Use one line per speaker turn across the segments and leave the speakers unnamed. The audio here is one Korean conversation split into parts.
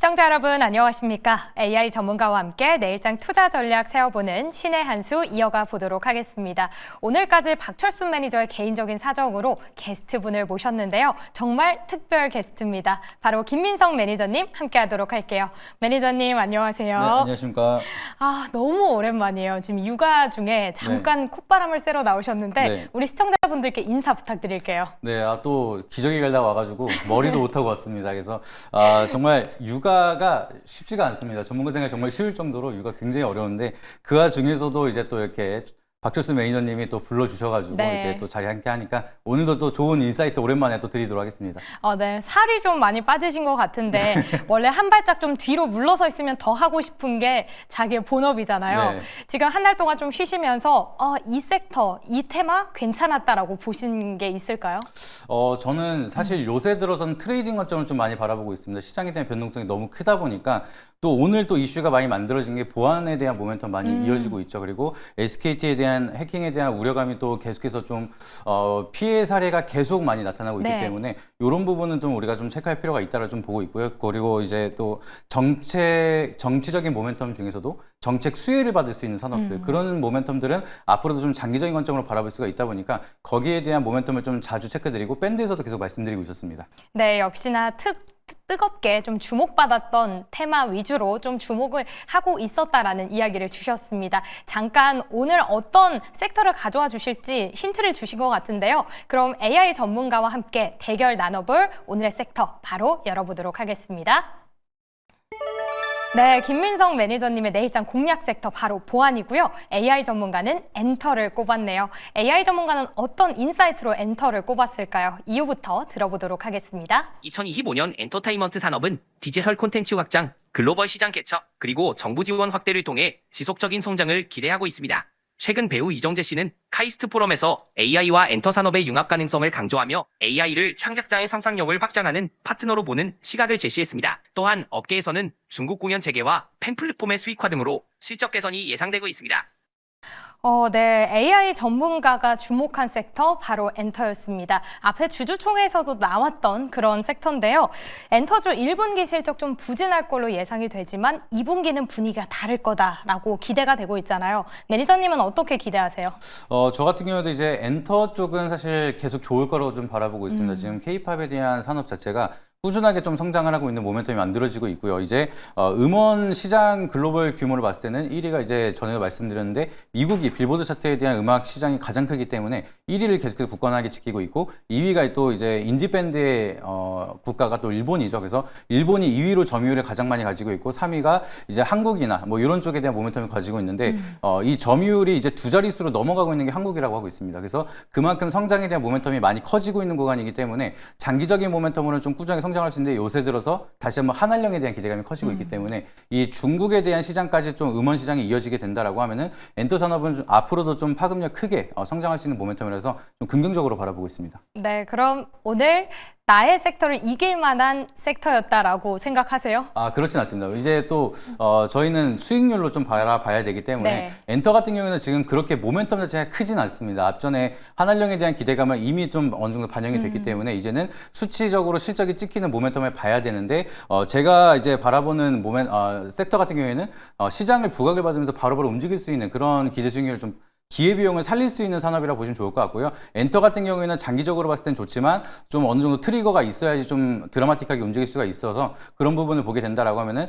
시청자 여러분 안녕하십니까? AI 전문가와 함께 내일장 투자 전략 세워보는 신의 한 수 이어가 보도록 하겠습니다. 오늘까지 박철순 매니저의 개인적인 사정으로 게스트분을 모셨는데요. 정말 특별 게스트입니다. 바로 김민성 매니저님 함께하도록 할게요. 매니저님 안녕하세요.
네, 안녕하십니까?
너무 오랜만이에요. 지금 육아 중에 잠깐 콧바람을 쐬러 나오셨는데 우리 시청자분들께 인사 부탁드릴게요.
네, 또 기저귀 갈다가 와가지고 머리도 못하고 왔습니다. 그래서 정말 육아가 쉽지가 않습니다. 전문가 생활 정말 쉬울 정도로 육아 굉장히 어려운데 그 와중에서도 이제 또 이렇게 박철순 매니저님이 또 불러주셔가지고 이렇게 또 자리 함께 하니까 오늘도 또 좋은 인사이트 오랜만에 또 드리도록 하겠습니다.
네, 살이 좀 많이 빠지신 것 같은데 원래 한 발짝 좀 뒤로 물러서 있으면 더 하고 싶은 게 자기의 본업이잖아요.
네.
지금 한 달 동안 좀 쉬시면서 이 섹터, 이 테마 괜찮았다라고 보신 게 있을까요?
저는 사실 요새 들어서는 트레이딩 관점을 좀 많이 바라보고 있습니다. 시장에 대한 변동성이 너무 크다 보니까 또 오늘 또 이슈가 많이 만들어진 게 보안에 대한 모멘텀 많이 이어지고 있죠. 그리고 SKT에 대한 해킹에 대한 우려감이 또 계속해서 좀 피해 사례가 계속 많이 나타나고 있기 때문에 이런 부분은 좀 우리가 좀 체크할 필요가 있다라 좀 보고 있고요. 그리고 이제 또 정치적인 모멘텀 중에서도 정책 수혜를 받을 수 있는 산업들 그런 모멘텀들은 앞으로도 좀 장기적인 관점으로 바라볼 수가 있다 보니까 거기에 대한 모멘텀을 좀 자주 체크드리고 밴드에서도 계속 말씀드리고 있었습니다.
네, 역시나 뜨겁게 좀 주목받았던 테마 위주로 좀 주목을 하고 있었다라는 이야기를 주셨습니다. 잠깐 오늘 어떤 섹터를 가져와 주실지 힌트를 주신 것 같은데요. 그럼 AI 전문가와 함께 대결 나눠볼 오늘의 섹터 바로 열어보도록 하겠습니다. 네, 김민성 매니저님의 내일장 공략 섹터 바로 보안이고요. AI 전문가는 엔터를 꼽았네요. AI 전문가는 어떤 인사이트로 엔터를 꼽았을까요? 이유부터 들어보도록 하겠습니다.
2025년 엔터테인먼트 산업은 디지털 콘텐츠 확장, 글로벌 시장 개척, 그리고 정부 지원 확대를 통해 지속적인 성장을 기대하고 있습니다. 최근 배우 이정재 씨는 카이스트 포럼에서 AI와 엔터 산업의 융합 가능성을 강조하며 AI를 창작자의 상상력을 확장하는 파트너로 보는 시각을 제시했습니다. 또한 업계에서는 중국 공연 재개와 팬 플랫폼의 수익화 등으로 실적 개선이 예상되고 있습니다.
네, AI 전문가가 주목한 섹터 바로 엔터였습니다. 앞에 주주총회에서도 나왔던 그런 섹터인데요. 엔터주 1분기 실적 좀 부진할 걸로 예상이 되지만 2분기는 분위기가 다를 거다라고 기대가 되고 있잖아요. 매니저님은 어떻게 기대하세요?
저 같은 경우도 이제 엔터 쪽은 사실 계속 좋을 거라고 좀 바라보고 있습니다. 지금 K-팝에 대한 산업 자체가 꾸준하게 좀 성장을 하고 있는 모멘텀이 만들어지고 있고요. 이제 음원 시장 글로벌 규모를 봤을 때는 1위가 이제 전에도 말씀드렸는데 미국이 빌보드 차트에 대한 음악 시장이 가장 크기 때문에 1위를 계속해서 굳건하게 지키고 있고 2위가 또 이제 인디 밴드의 국가가 또 일본이죠. 그래서 일본이 2위로 점유율을 가장 많이 가지고 있고 3위가 이제 한국이나 뭐 이런 쪽에 대한 모멘텀을 가지고 있는데 이 점유율이 이제 두 자릿수로 넘어가고 있는 게 한국이라고 하고 있습니다. 그래서 그만큼 성장에 대한 모멘텀이 많이 커지고 있는 구간이기 때문에 장기적인 모멘텀으로는 좀 꾸준하게 성장할 수 있는데 요새 들어서 다시 한번 한한령에 대한 기대감이 커지고 있기 때문에 이 중국에 대한 시장까지 좀 음원 시장이 이어지게 된다라고 하면은 엔터 산업은 좀 앞으로도 좀 파급력 크게 성장할 수 있는 모멘텀이라서 좀 긍정적으로 바라보고 있습니다.
네, 그럼 오늘 나의 섹터를 이길 만한 섹터였다라고 생각하세요?
그렇진 않습니다. 이제 또 저희는 수익률로 좀 바라봐야 되기 때문에 엔터 같은 경우에는 지금 그렇게 모멘텀 자체가 크진 않습니다. 앞전에 한한령에 대한 기대감은 이미 좀 어느 정도 반영이 됐기 때문에 이제는 수치적으로 실적이 찍히는 모멘텀을 봐야 되는데 제가 이제 바라보는 섹터 같은 경우에는 시장을 부각을 받으면서 바로바로 움직일 수 있는 그런 기대 수익률을 좀 기회비용을 살릴 수 있는 산업이라고 보시면 좋을 것 같고요. 엔터 같은 경우에는 장기적으로 봤을 땐 좋지만 좀 어느 정도 트리거가 있어야지 좀 드라마틱하게 움직일 수가 있어서 그런 부분을 보게 된다라고 하면은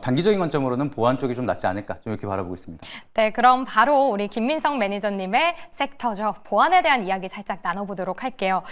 단기적인 관점으로는 보안 쪽이 좀 낫지 않을까 좀 이렇게 바라보고 있습니다.
네, 그럼 바로 우리 김민성 매니저님의 섹터죠. 보안에 대한 이야기 살짝 나눠보도록 할게요.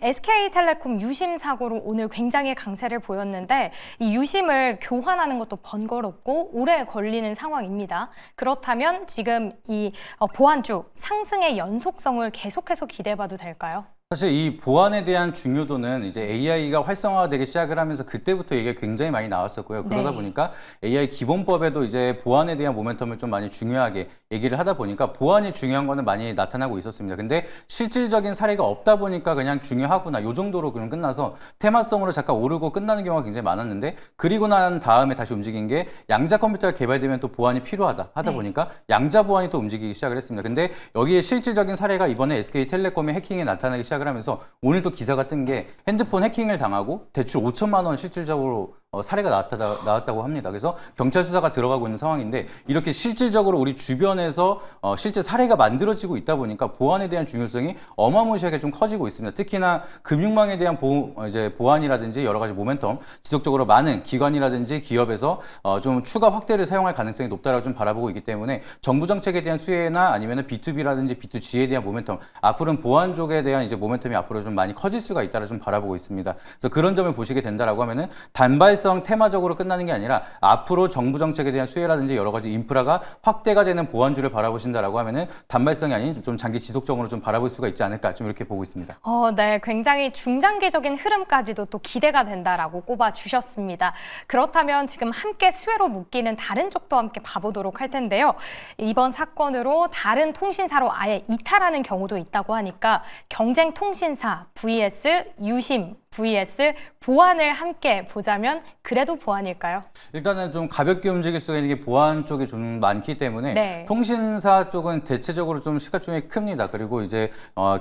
SK텔레콤 유심 사고로 오늘 굉장히 강세를 보였는데 이 유심을 교환하는 것도 번거롭고 오래 걸리는 상황입니다. 그렇다면 지금 이 보안주 상승의 연속성을 계속해서 기대해봐도 될까요?
사실 이 보안에 대한 중요도는 이제 AI가 활성화되기 시작을 하면서 그때부터 얘기가 굉장히 많이 나왔었고요. 그러다 보니까 AI 기본법에도 이제 보안에 대한 모멘텀을 좀 많이 중요하게 얘기를 하다 보니까 보안이 중요한 거는 많이 나타나고 있었습니다. 근데 실질적인 사례가 없다 보니까 그냥 중요하구나 요 정도로 그냥 끝나서 테마성으로 잠깐 오르고 끝나는 경우가 굉장히 많았는데 그리고 난 다음에 다시 움직인 게 양자 컴퓨터가 개발되면 또 보안이 필요하다 하다 보니까 양자 보안이 또 움직이기 시작을 했습니다. 근데 여기에 실질적인 사례가 이번에 SK텔레콤의 해킹에 나타나기 시작을 하면서 오늘 또 기사가 뜬 게 핸드폰 해킹을 당하고 대출 5천만 원 실질적으로 사례가 나왔다고 합니다. 그래서 경찰 수사가 들어가고 있는 상황인데 이렇게 실질적으로 우리 주변에서 실제 사례가 만들어지고 있다 보니까 보안에 대한 중요성이 어마무시하게 좀 커지고 있습니다. 특히나 금융망에 대한 보안이라든지 여러 가지 모멘텀, 지속적으로 많은 기관이라든지 기업에서 좀 추가 확대를 사용할 가능성이 높다라고 좀 바라보고 있기 때문에 정부 정책에 대한 수혜나 아니면 B2B라든지 B2G에 대한 모멘텀, 앞으로는 보안 쪽에 대한 이제 모멘텀이 앞으로 좀 많이 커질 수가 있다라 좀 바라보고 있습니다. 그래서 그런 점을 보시게 된다라고 하면은 단발성 테마적으로 끝나는 게 아니라 앞으로 정부 정책에 대한 수혜라든지 여러 가지 인프라가 확대가 되는 보안주를 바라보신다라고 하면은 단발성이 아닌 좀 장기 지속적으로 좀 바라볼 수가 있지 않을까 좀 이렇게 보고 있습니다.
네, 굉장히 중장기적인 흐름까지도 또 기대가 된다라고 꼽아 주셨습니다. 그렇다면 지금 함께 수혜로 묶이는 다른 쪽도 함께 봐보도록 할 텐데요. 이번 사건으로 다른 통신사로 아예 이탈하는 경우도 있다고 하니까 경쟁 통신사 vs 유심 vs 보안을 함께 보자면 그래도 보안일까요?
일단은 좀 가볍게 움직일 수가 있는 게 보안 쪽이 좀 많기 때문에
네.
통신사 쪽은 대체적으로 좀 시가총액이 큽니다. 그리고 이제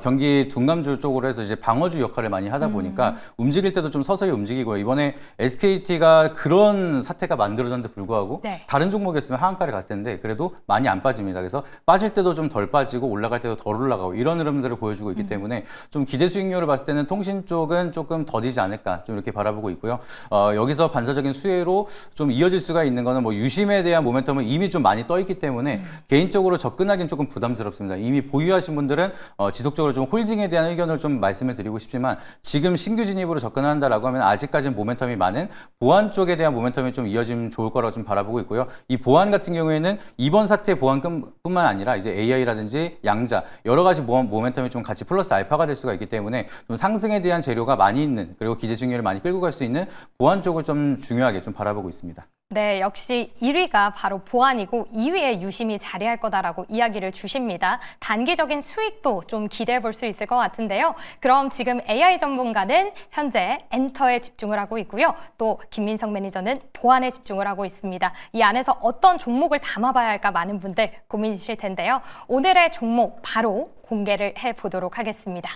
경기 둔감주 쪽으로 해서 이제 방어주 역할을 많이 하다 보니까 움직일 때도 좀 서서히 움직이고요. 이번에 SKT가 그런 사태가 만들어졌는데 불구하고
네.
다른 종목이었으면 하한가를 갔을 텐데 그래도 많이 안 빠집니다. 그래서 빠질 때도 좀 덜 빠지고 올라갈 때도 덜 올라가고 이런 흐름들을 보여주고 있기 때문에 좀 기대 수익률을 봤을 때는 통신 쪽은 조금 더디지 않을까 좀 이렇게 바라보고 있고요. 여기서 반사적인 수혜로 좀 이어질 수가 있는 거는 뭐 유심에 대한 모멘텀은 이미 좀 많이 떠 있기 때문에 개인적으로 접근하기는 조금 부담스럽습니다. 이미 보유하신 분들은 지속적으로 좀 홀딩에 대한 의견을 좀 말씀을 드리고 싶지만 지금 신규 진입으로 접근한다라고 하면 아직까지는 모멘텀이 많은 보안 쪽에 대한 모멘텀이 좀 이어지면 좋을 거라고 좀 바라보고 있고요. 이 보안 같은 경우에는 이번 사태 보안뿐만 아니라 이제 AI라든지 양자 여러 가지 모멘텀이 좀 같이 플러스 알파가 될 수가 있기 때문에 좀 상승에 대한 재료가 많이 있는 그리고 기대 수익률을 많이 끌고 갈 수 있는 보안 쪽을 좀 중요하게 좀 바라보고 있습니다.
네, 역시 1위가 바로 보안이고 2위에 유심이 자리할 거다라고 이야기를 주십니다. 단기적인 수익도 좀 기대해 볼 수 있을 것 같은데요. 그럼 지금 AI 전문가는 현재 엔터에 집중을 하고 있고요. 또 김민석 매니저는 보안에 집중을 하고 있습니다. 이 안에서 어떤 종목을 담아봐야 할까 많은 분들 고민이실 텐데요. 오늘의 종목 바로 공개를 해보도록 하겠습니다.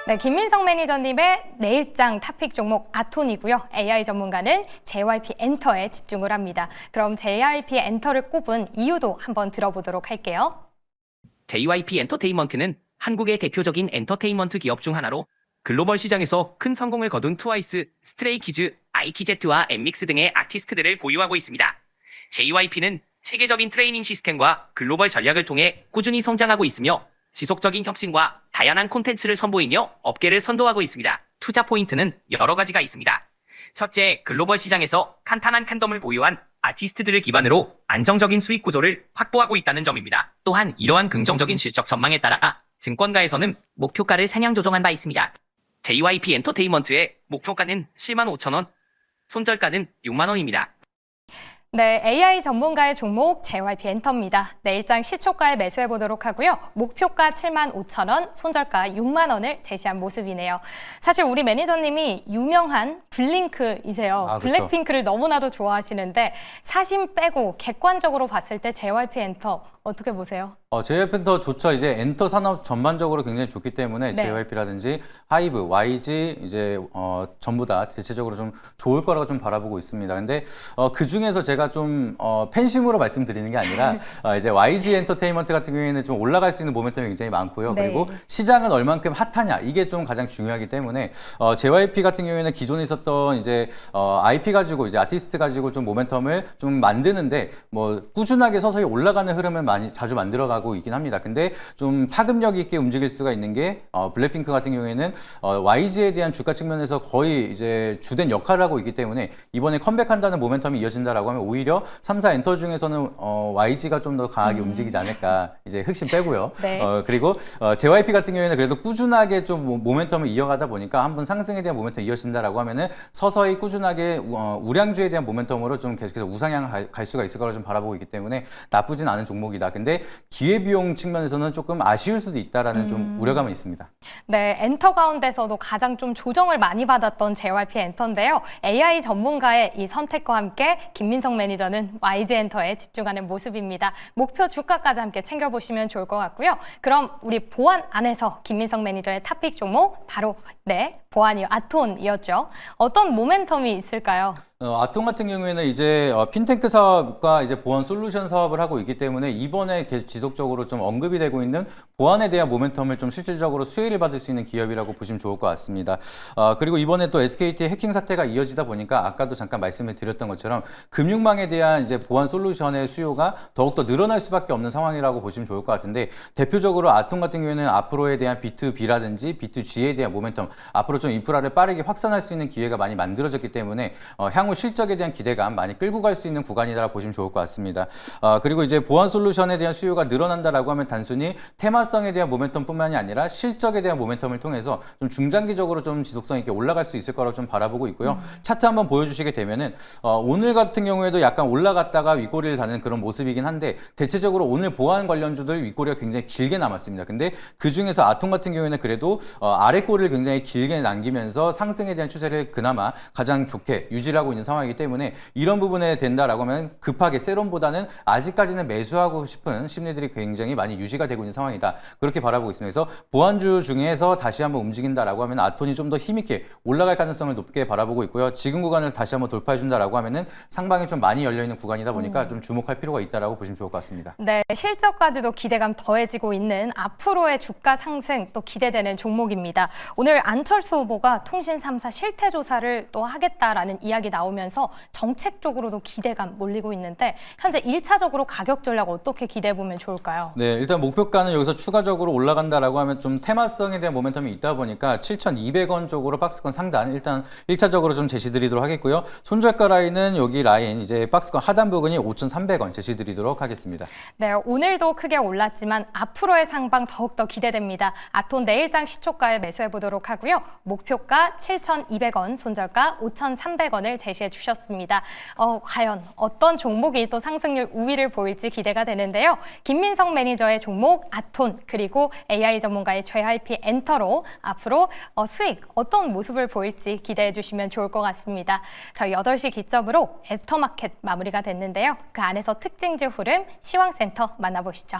네, 김민석 매니저님의 내일장 탑픽 종목 아톤이고요. AI 전문가는 JYP 엔터에 집중을 합니다. 그럼 JYP 엔터를 꼽은 이유도 한번 들어보도록 할게요.
JYP 엔터테인먼트는 한국의 대표적인 엔터테인먼트 기업 중 하나로 글로벌 시장에서 큰 성공을 거둔 트와이스, 스트레이키즈, ITZ와 엠믹스 등의 아티스트들을 보유하고 있습니다. JYP는 세계적인 트레이닝 시스템과 글로벌 전략을 통해 꾸준히 성장하고 있으며 지속적인 혁신과 다양한 콘텐츠를 선보이며 업계를 선도하고 있습니다. 투자 포인트는 여러 가지가 있습니다. 첫째, 글로벌 시장에서 탄탄한 팬덤을 보유한 아티스트들을 기반으로 안정적인 수익 구조를 확보하고 있다는 점입니다. 또한 이러한 긍정적인 실적 전망에 따라 증권가에서는 목표가를 상향 조정한 바 있습니다. JYP 엔터테인먼트의 목표가는 75,000원, 손절가는 6만원입니다.
네, AI 전문가의 종목 JYP 엔터입니다. 내일장 시초가에 매수해 보도록 하고요. 목표가 75,000원, 손절가 6만 원을 제시한 모습이네요. 사실 우리 매니저님이 유명한 블링크이세요.
그렇죠.
블랙핑크를 너무나도 좋아하시는데 사심 빼고 객관적으로 봤을 때 JYP 엔터 어떻게 보세요?
JYP 엔터 좋죠. 이제 엔터 산업 전반적으로 굉장히 좋기 때문에
네.
JYP라든지 하이브, YG 이제 전부 다 대체적으로 좀 좋을 거라고 좀 바라보고 있습니다. 근데 그 중에서 제가 좀 팬심으로 말씀드리는 게 아니라 이제 YG 엔터테인먼트 같은 경우에는 좀 올라갈 수 있는 모멘텀이 굉장히 많고요.
네.
그리고 시장은 얼만큼 핫하냐 이게 좀 가장 중요하기 때문에 JYP 같은 경우에는 기존에 있었던 이제 IP 가지고 이제 아티스트 가지고 좀 모멘텀을 좀 만드는데 뭐 꾸준하게 서서히 올라가는 흐름을 많이 자주 만들어가고 있긴 합니다. 근데 좀 파급력 있게 움직일 수가 있는 게 블랙핑크 같은 경우에는 YG에 대한 주가 측면에서 거의 이제 주된 역할을 하고 있기 때문에 이번에 컴백한다는 모멘텀이 이어진다라고 하면 오히려 3사 엔터 중에서는 YG가 좀 더 강하게 움직이지 않을까 이제 흑심 빼고요.
네.
그리고 JYP 같은 경우에는 그래도 꾸준하게 좀 모멘텀을 이어가다 보니까 한번 상승에 대한 모멘텀이 이어진다라고 하면은 서서히 꾸준하게 우량주에 대한 모멘텀으로 좀 계속해서 우상향 갈 수가 있을 거라 좀 바라보고 있기 때문에 나쁘진 않은 종목이 겁니다. 근데 기회비용 측면에서는 조금 아쉬울 수도 있다라는 좀 우려감은 있습니다.
네, 엔터 가운데서도 가장 좀 조정을 많이 받았던 JYP 엔터인데요. AI 전문가의 이 선택과 함께 김민성 매니저는 YG 엔터에 집중하는 모습입니다. 목표 주가까지 함께 챙겨보시면 좋을 것 같고요. 그럼 우리 보안 안에서 김민성 매니저의 탑픽 종목 바로 보안이요. 아톤이었죠. 어떤 모멘텀이 있을까요?
아톰 같은 경우에는 이제 핀테크 사업과 이제 보안 솔루션 사업을 하고 있기 때문에 이번에 계속 지속적으로 좀 언급이 되고 있는 보안에 대한 모멘텀을 좀 실질적으로 수혜를 받을 수 있는 기업이라고 보시면 좋을 것 같습니다. 그리고 이번에 또 SKT의 해킹 사태가 이어지다 보니까 아까도 잠깐 말씀을 드렸던 것처럼 금융망에 대한 이제 보안 솔루션의 수요가 더욱더 늘어날 수밖에 없는 상황이라고 보시면 좋을 것 같은데 대표적으로 아톰 같은 경우에는 앞으로에 대한 B2B라든지 B2G에 대한 모멘텀 앞으로 좀 인프라를 빠르게 확산할 수 있는 기회가 많이 만들어졌기 때문에 향후 실적에 대한 기대감 많이 끌고 갈 수 있는 구간이라 보시면 좋을 것 같습니다. 그리고 이제 보안 솔루션에 대한 수요가 늘어난다라고 하면 단순히 테마성에 대한 모멘텀뿐만이 아니라 실적에 대한 모멘텀을 통해서 좀 중장기적으로 좀 지속성 있게 올라갈 수 있을 거라고 좀 바라보고 있고요. 차트 한번 보여주시게 되면은 오늘 같은 경우에도 약간 올라갔다가 윗꼬리를 다는 그런 모습이긴 한데 대체적으로 오늘 보안 관련주들 윗꼬리가 굉장히 길게 남았습니다. 근데 그 중에서 아톰 같은 경우에는 그래도 아랫꼬리를 굉장히 길게 남기면서 상승에 대한 추세를 그나마 가장 좋게 유지를 하고 있는 상황이기 때문에 이런 부분에 된다라고 하면 급하게 세론보다는 아직까지는 매수하고 싶은 심리들이 굉장히 많이 유지가 되고 있는 상황이다. 그렇게 바라보고 있습니다. 그래서 보안주 중에서 다시 한번 움직인다라고 하면 아톤이 좀 더 힘있게 올라갈 가능성을 높게 바라보고 있고요. 지금 구간을 다시 한번 돌파해 준다라고 하면은 상방이 좀 많이 열려 있는 구간이다 보니까 좀 주목할 필요가 있다라고 보시면 좋을 것 같습니다.
네, 실적까지도 기대감 더해지고 있는 앞으로의 주가 상승 또 기대되는 종목입니다. 오늘 안철수 후보가 통신 3사 실태 조사를 또 하겠다라는 이야기 나오면서 정책적으로도 기대감 몰리고 있는데 현재 1차적으로 가격 전략 어떻게 기대해 보면 좋을까요?
네, 일단 목표가는 여기서 추가적으로 올라간다라고 하면 좀 테마성에 대한 모멘텀이 있다 보니까 7,200원 쪽으로 박스권 상단 일단 1차적으로 좀 제시드리도록 하겠고요. 손절가 라인은 여기 라인 이제 박스권 하단 부분이 5,300원 제시드리도록 하겠습니다.
네, 오늘도 크게 올랐지만 앞으로의 상방 더욱더 기대됩니다. 아톤 내일장 시초가에 매수해 보도록 하고요. 목표가 7,200원, 손절가 5,300원을 제시해 주셨습니다. 과연 어떤 종목이 또 상승률 우위를 보일지 기대가 되는데요. 김민성 매니저의 종목 아톤 그리고 AI 전문가의 JYP 엔터로 앞으로 수익 어떤 모습을 보일지 기대해 주시면 좋을 것 같습니다. 저희 8시 기점으로 애프터마켓 마무리가 됐는데요. 그 안에서 특징주 흐름 시황센터 만나보시죠.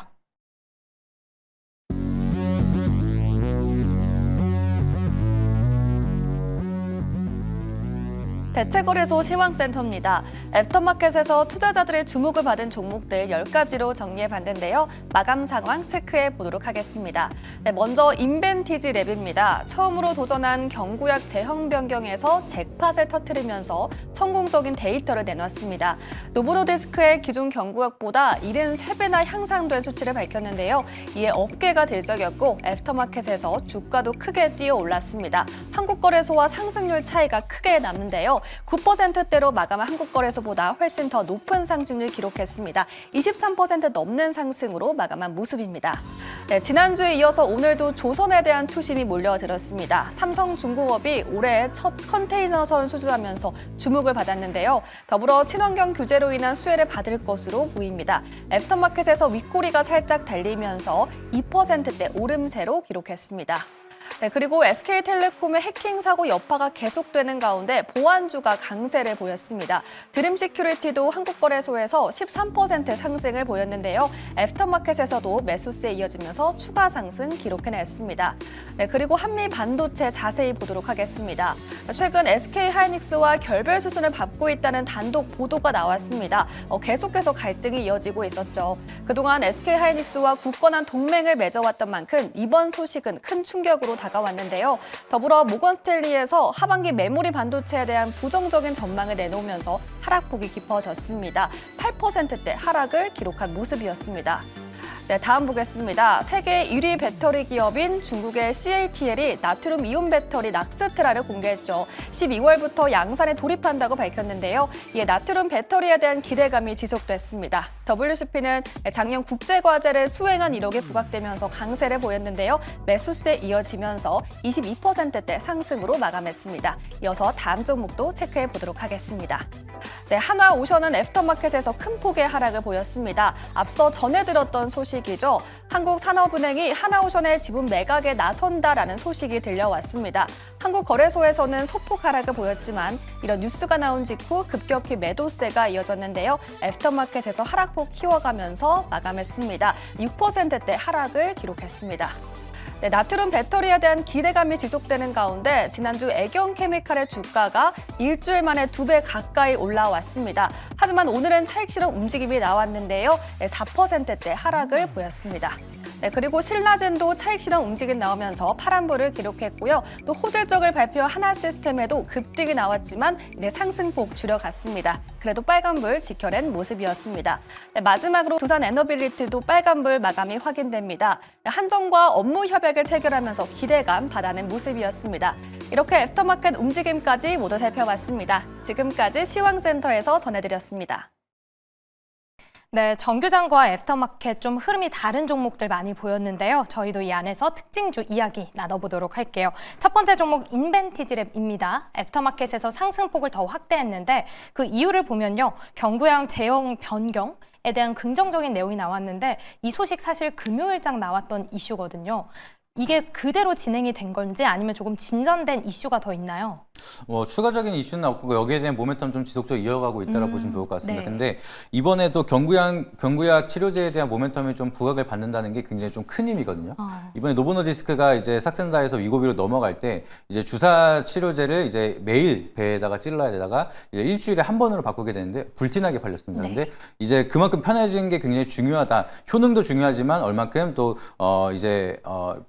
대체거래소 시황센터입니다. 애프터마켓에서 투자자들의 주목을 받은 종목들 10가지로 정리해봤는데요. 마감 상황 체크해 보도록 하겠습니다. 네, 먼저 인벤티지 랩입니다. 처음으로 도전한 경구약 제형 변경에서 잭팟을 터뜨리면서 성공적인 데이터를 내놨습니다. 노보노디스크의 기존 경구약보다 73배나 향상된 수치를 밝혔는데요. 이에 업계가 들썩였고 애프터마켓에서 주가도 크게 뛰어 올랐습니다. 한국거래소와 상승률 차이가 크게 남는데요. 9%대로 마감한 한국거래소보다 훨씬 더 높은 상승률 기록했습니다. 23% 넘는 상승으로 마감한 모습입니다. 네, 지난주에 이어서 오늘도 조선에 대한 투심이 몰려들었습니다. 삼성중공업이 올해 첫 컨테이너선 수주하면서 주목을 받았는데요. 더불어 친환경 규제로 인한 수혜를 받을 것으로 보입니다. 애프터마켓에서 윗꼬리가 살짝 달리면서 2%대 오름세로 기록했습니다. 네, 그리고 SK텔레콤의 해킹 사고 여파가 계속되는 가운데 보안주가 강세를 보였습니다. 드림시큐리티도 한국거래소에서 13% 상승을 보였는데요. 애프터마켓에서도 매수세에 이어지면서 추가 상승 기록해냈습니다. 네, 그리고 한미 반도체 자세히 보도록 하겠습니다. 최근 SK하이닉스와 결별 수순을 밟고 있다는 단독 보도가 나왔습니다. 계속해서 갈등이 이어지고 있었죠. 그동안 SK하이닉스와 굳건한 동맹을 맺어왔던 만큼 이번 소식은 큰 충격으로 다가왔는데요. 더불어 모건스탠리에서 하반기 메모리 반도체에 대한 부정적인 전망을 내놓으면서 하락폭이 깊어졌습니다. 8%대 하락을 기록한 모습이었습니다. 네, 다음 보겠습니다. 세계 1위 배터리 기업인 중국의 CATL이 나트륨 이온 배터리 낙스트라를 공개했죠. 12월부터 양산에 돌입한다고 밝혔는데요. 이에 나트륨 배터리에 대한 기대감이 지속됐습니다. WCP는 작년 국제과제를 수행한 이력이 부각되면서 강세를 보였는데요. 매수세 이어지면서 22%대 상승으로 마감했습니다. 이어서 다음 종목도 체크해 보도록 하겠습니다. 네, 한화오션은 애프터마켓에서 큰 폭의 하락을 보였습니다. 앞서 전해드렸던 소식이죠. 한국산업은행이 한화오션의 지분 매각에 나선다라는 소식이 들려왔습니다. 한국거래소에서는 소폭 하락을 보였지만 이런 뉴스가 나온 직후 급격히 매도세가 이어졌는데요. 애프터마켓에서 하락폭 키워가면서 마감했습니다. 6%대 하락을 기록했습니다. 네, 나트륨 배터리에 대한 기대감이 지속되는 가운데 지난주 애경케미칼의 주가가 일주일 만에 2배 가까이 올라왔습니다. 하지만 오늘은 차익 실현 움직임이 나왔는데요. 4%대 하락을 보였습니다. 네, 그리고 신라젠도 차익 실현 움직임 나오면서 파란불을 기록했고요. 또 호실적을 발표한 하나시스템에도 급등이 나왔지만 이내 상승폭 줄여갔습니다. 그래도 빨간불 지켜낸 모습이었습니다. 네, 마지막으로 두산에너빌리티도 빨간불 마감이 확인됩니다. 네, 한정과 업무 협약을 체결하면서 기대감 받아낸 모습이었습니다. 이렇게 애프터마켓 움직임까지 모두 살펴봤습니다. 지금까지 시황센터에서 전해드렸습니다.
네, 정규장과 애프터마켓 좀 흐름이 다른 종목들 많이 보였는데요. 저희도 이 안에서 특징주 이야기 나눠보도록 할게요. 첫 번째 종목 인벤티지랩입니다. 애프터마켓에서 상승폭을 더 확대했는데 그 이유를 보면요. 경구양 제형 변경에 대한 긍정적인 내용이 나왔는데 이 소식 사실 금요일장 나왔던 이슈거든요. 이게 그대로 진행이 된 건지 아니면 조금 진전된 이슈가 더 있나요?
추가적인 이슈는 없고 여기에 대한 모멘텀 좀 지속적으로 이어가고 있다고 보시면 좋을 것 같습니다.
네.
근데 이번에도 경구약 치료제에 대한 모멘텀이 좀 부각을 받는다는 게 굉장히 좀 큰 힘이거든요. 이번에 노보노디스크가 이제 삭센다에서 위고비로 넘어갈 때 이제 주사 치료제를 이제 매일 배에다가 찔러야 되다가 이제 일주일에 한 번으로 바꾸게 되는데 불티나게 팔렸습니다.
네.
근데 이제 그만큼 편해진 게 굉장히 중요하다. 효능도 중요하지만 얼만큼 또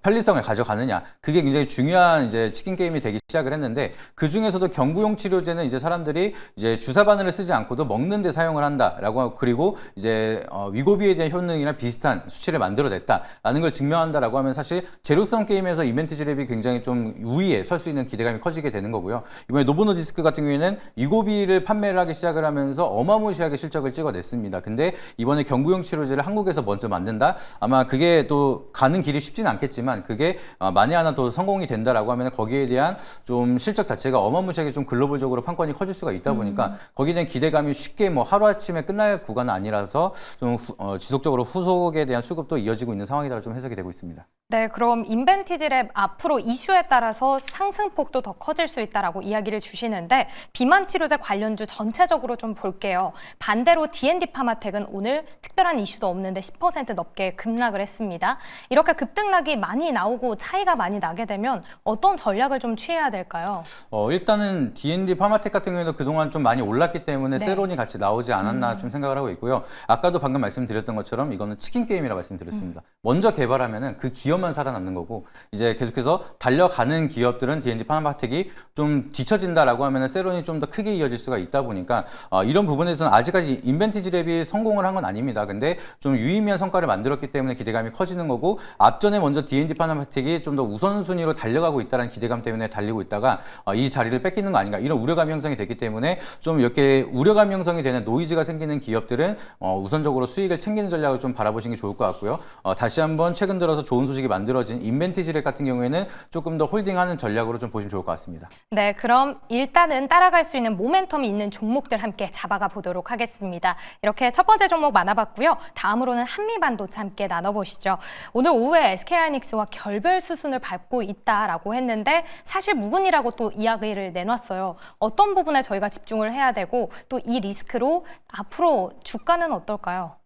편리성을 가져가느냐. 그게 굉장히 중요한 이제 치킨 게임이 되기 시작을 했는데 그 중에서도 경구용 치료제는 이제 사람들이 이제 주사 바늘을 쓰지 않고도 먹는 데 사용을 한다라고 하고 그리고 이제 위고비에 대한 효능이랑 비슷한 수치를 만들어냈다라는 걸 증명한다라고 하면 사실 제로섬 게임에서 이벤티지랩이 굉장히 좀 우위에 설 수 있는 기대감이 커지게 되는 거고요. 이번에 노보노디스크 같은 경우에는 위고비를 판매를 하기 시작을 하면서 어마무시하게 실적을 찍어냈습니다. 근데 이번에 경구용 치료제를 한국에서 먼저 만든다? 아마 그게 또 가는 길이 쉽지는 않겠지만 그게 만에 하나 더 성공이 된다라고 하면 거기에 대한 좀 실적 자체가 어마무시하게 좀 글로벌적으로 판권이 커질 수가 있다 보니까 거기에 대한 기대감이 쉽게 뭐 하루아침에 끝날 구간은 아니라서 좀 지속적으로 후속에 대한 수급도 이어지고 있는 상황이라 좀 해석이 되고 있습니다.
네, 그럼 인벤티지랩 앞으로 이슈에 따라서 상승폭도 더 커질 수 있다라고 이야기를 주시는데 비만 치료제 관련주 전체적으로 좀 볼게요. 반대로 D&D 파마텍은 오늘 특별한 이슈도 없는데 10% 넘게 급락을 했습니다. 이렇게 급등락이 많이 나오고 차이가 많이 나게 되면 어떤 전략을 좀 취해야 될까요?
일단은 D&D 파마텍 같은 경우에도 그동안 좀 많이 올랐기 때문에
네.
세론이 같이 나오지 않았나 좀 생각을 하고 있고요. 아까도 방금 말씀드렸던 것처럼 이거는 치킨 게임이라고 말씀드렸습니다. 먼저 개발하면은 그 기업만 살아남는 거고 이제 계속해서 달려가는 기업들은 D&D 파마텍이 좀 뒤처진다라고 하면은 세론이 좀 더 크게 이어질 수가 있다 보니까 이런 부분에서는 아직까지 인벤티지랩이 성공을 한 건 아닙니다. 근데 좀 유의미한 성과를 만들었기 때문에 기대감이 커지는 거고 앞전에 먼저 D&D 파마텍이 좀 더 우선순위로 달려가고 있다는 기대감 때문에 달리고 있다가 이 자리를 뺏기는 거 아닌가 이런 우려감이 형성이 됐기 때문에 좀 이렇게 우려감이 형성이 되는 노이즈가 생기는 기업들은 우선적으로 수익을 챙기는 전략을 좀 바라보시는 게 좋을 것 같고요. 다시 한번 최근 들어서 좋은 소식이 만들어진 인벤티지랩 같은 경우에는 조금 더 홀딩하는 전략으로 좀 보시면 좋을 것 같습니다.
네, 그럼 일단은 따라갈 수 있는 모멘텀이 있는 종목들 함께 잡아가 보도록 하겠습니다. 이렇게 첫 번째 종목 만나봤고요. 다음으로는 한미반도체 함께 나눠보시죠. 오늘 오후에 SK하이닉스와 결별 수순을 밟고 있다라고 했는데 사실 무근이라고 또 이야기를 내놨어요. 어떤 부분에 저희가 집중을 해야 되고 또 이 리스크로 앞으로 주가는 어떨까요?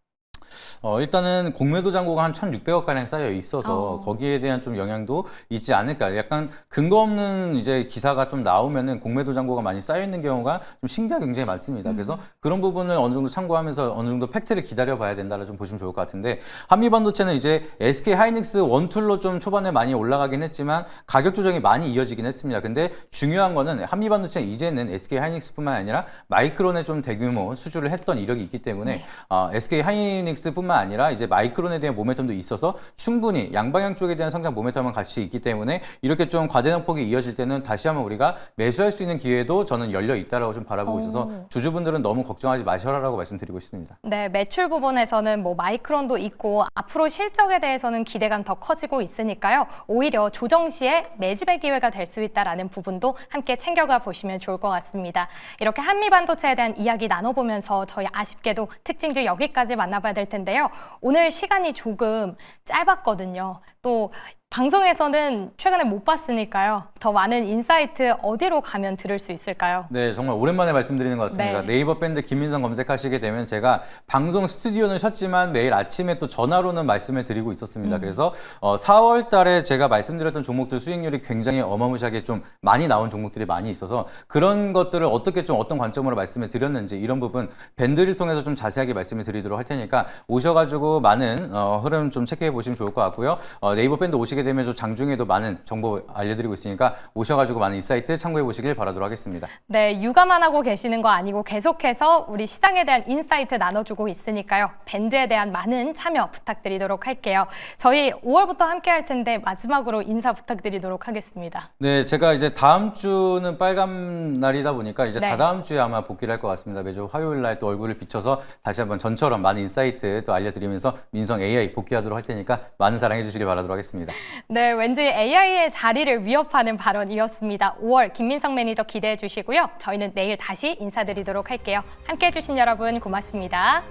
일단은 공매도 잔고가 한 1,600억가량 쌓여 있어서 거기에 대한 좀 영향도 있지 않을까. 약간 근거 없는 이제 기사가 좀 나오면은 공매도 잔고가 많이 쌓여 있는 경우가 좀 신기하게 굉장히 많습니다. 그래서 그런 부분을 어느 정도 참고하면서 어느 정도 팩트를 기다려 봐야 된다를 좀 보시면 좋을 것 같은데 한미반도체는 이제 SK 하이닉스 원툴로 좀 초반에 많이 올라가긴 했지만 가격 조정이 많이 이어지긴 했습니다. 근데 중요한 거는 한미반도체는 이제는 SK 하이닉스뿐만 아니라 마이크론에 좀 대규모 수주를 했던 이력이 있기 때문에 SK 하이닉스 일렉트로닉스뿐만 아니라 이제 마이크론에 대한 모멘텀도 있어서 충분히 양방향 쪽에 대한 성장 모멘텀은 같이 있기 때문에 이렇게 좀 과대폭이 이어질 때는 다시 한번 우리가 매수할 수 있는 기회도 저는 열려 있다라고 좀 바라보고 있어서 주주분들은 너무 걱정하지 마셔라라고 말씀드리고 있습니다.
네, 매출 부분에서는 뭐 마이크론도 있고 앞으로 실적에 대해서는 기대감 더 커지고 있으니까요. 오히려 조정 시에 매집의 기회가 될 수 있다라는 부분도 함께 챙겨가 보시면 좋을 것 같습니다. 이렇게 한미반도체에 대한 이야기 나눠보면서 저희 아쉽게도 특징주 여기까지 만나봐야 될 텐데요. 오늘 시간이 조금 짧았거든요. 또 방송에서는 최근에 못 봤으니까요. 더 많은 인사이트 어디로 가면 들을 수 있을까요?
네, 정말 오랜만에 말씀드리는 것 같습니다.
네.
네이버 밴드 김민성 검색하시게 되면 제가 방송 스튜디오는 쉬었지만 매일 아침에 또 전화로는 말씀을 드리고 있었습니다. 그래서 4월 달에 제가 말씀드렸던 종목들 수익률이 굉장히 어마무시하게 좀 많이 나온 종목들이 많이 있어서 그런 것들을 어떻게 좀 어떤 관점으로 말씀을 드렸는지 이런 부분 밴드를 통해서 좀 자세하게 말씀을 드리도록 할 테니까 오셔가지고 많은 흐름 좀 체크해 보시면 좋을 것 같고요. 네이버 밴드 오시게 되면 좀 장중에도 많은 정보 알려드리고 있으니까 오셔가지고 많은 인사이트 참고해 보시길 바라도록 하겠습니다.
네, 육아만 하고 계시는 거 아니고 계속해서 우리 시장에 대한 인사이트 나눠주고 있으니까요. 밴드에 대한 많은 참여 부탁드리도록 할게요. 저희 5월부터 함께 할 텐데 마지막으로 인사 부탁드리도록 하겠습니다.
네, 제가 이제 다음 주는 빨간 날이다 보니까 이제
네.
다다음 주에 아마 복귀를 할 것 같습니다. 매주 화요일 날 또 얼굴을 비춰서 다시 한번 전처럼 많은 인사이트 또 알려드리면서 민성 AI 복귀하도록 할 테니까 많은 사랑해 주시길 바라도록 하겠습니다.
네, 왠지 AI의 자리를 위협하는 발언이었습니다. 5월 김민성 매니저 기대해 주시고요. 저희는 내일 다시 인사드리도록 할게요. 함께해 주신 여러분 고맙습니다.